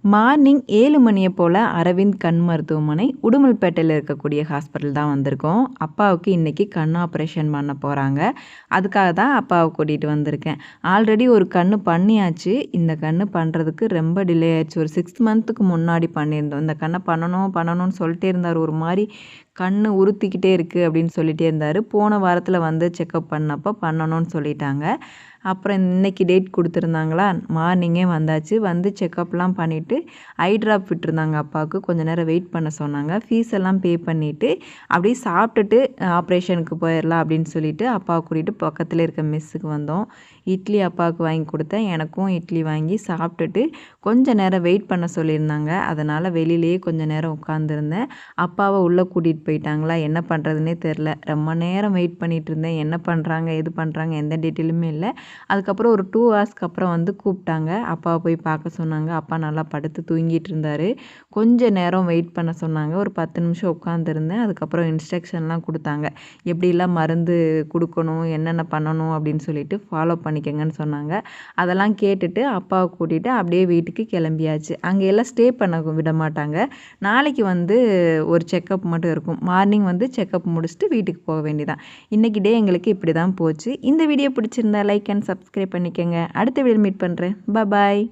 Morning 7 மணியை போல் அரவிந்த் கண் மருத்துவமனை உடுமல்பேட்டையில் இருக்கக்கூடிய ஹாஸ்பிட்டல் தான் வந்திருக்கோம். அப்பாவுக்கு இன்றைக்கி கண் ஆப்ரேஷன் பண்ண போகிறாங்க. அதுக்காக தான் அப்பாவை கூட்டிகிட்டு வந்திருக்கேன். ஆல்ரெடி ஒரு கண் பண்ணியாச்சு. இந்த கண் பண்ணுறதுக்கு ரொம்ப டிலே ஆயிடுச்சு. ஒரு 6 மந்த்துக்கு முன்னாடி பண்ணியிருந்தோம். இந்த கண்ணை பண்ணணும்னு சொல்லிட்டே இருந்தார். ஒரு மாதிரி கண் உறுத்திக்கிட்டே இருக்குது அப்படின்னு சொல்லிகிட்டே இருந்தார். போன வாரத்தில் வந்து செக்கப் பண்ணப்போ பண்ணணும்னு சொல்லிட்டாங்க. அப்புறம் இன்னைக்கு டேட் கொடுத்துருந்தாங்களா, மார்னிங்கே வந்தாச்சு. வந்து செக்கப்லாம் பண்ணிவிட்டு ஐ ட்ராப் விட்டுருந்தாங்க அப்பாவுக்கு. கொஞ்சம் நேரம் வெயிட் பண்ண சொன்னாங்க. ஃபீஸ் எல்லாம் பே பண்ணிவிட்டு அப்படியே சாப்பிட்டுட்டு ஆப்ரேஷனுக்கு போயிடலாம் அப்படின்னு சொல்லிட்டு அப்பாவை கூட்டிகிட்டு பக்கத்தில் இருக்க மெஸ்ஸுக்கு வந்தோம். இட்லி அப்பாவுக்கு வாங்கி கொடுத்தேன். எனக்கும் இட்லி வாங்கி சாப்பிட்டுட்டு கொஞ்சம் நேரம் வெயிட் பண்ண சொல்லியிருந்தாங்க. அதனால் வெளியிலேயே கொஞ்சம் நேரம் உட்காந்துருந்தேன். அப்பாவை உள்ளே கூட்டிகிட்டு போயிட்டாங்களா, என்ன பண்ணுறதுனே தெரில. ரொம்ப நேரம் வெயிட் பண்ணிகிட்டு இருந்தேன். என்ன பண்ணுறாங்க எது பண்ணுறாங்க எந்த டீட்டெயிலுமே இல்லை. அதுக்கப்புறம் ஒரு 2 ஹவர்ஸ்க்கு அப்புறம் வந்து கூப்பிட்டாங்க. அப்பாவை போய் பார்க்க சொன்னாங்க. அப்பா நல்லா படுத்து தூங்கிட்டு இருந்தார். கொஞ்சம் நேரம் வெயிட் பண்ண சொன்னாங்க. ஒரு 10 நிமிஷம் உட்காந்துருந்தேன். அதுக்கப்புறம் இன்ஸ்ட்ரக்ஷன்லாம் கொடுத்தாங்க. எப்படிலாம் மருந்து கொடுக்கணும், என்னென்ன பண்ணணும் அப்படின்னு சொல்லிட்டு ஃபாலோ பண்ணிக்கங்கன்னு சொன்னாங்க. அதெல்லாம் கேட்டுட்டு அப்பாவை கூட்டிகிட்டு அப்படியே வீட்டுக்கு கிளம்பியாச்சு. அங்கே எல்லாம் ஸ்டே பண்ண விட மாட்டாங்க. நாளைக்கு வந்து ஒரு செக்கப் மட்டும் இருக்கும். மார்னிங் வந்து செக்கப் முடிச்சுட்டு வீட்டுக்கு போக வேண்டியதான். இன்றைக்கி டே எங்களுக்கு இப்படி தான் போச்சு. இந்த வீடியோ பிடிச்சிருந்தா லைக் அண்ட் சப்ஸ்கிரைப் பண்ணிக்கோங்க. அடுத்த வீடியோ மீட் பண்ணுறேன். பாய்.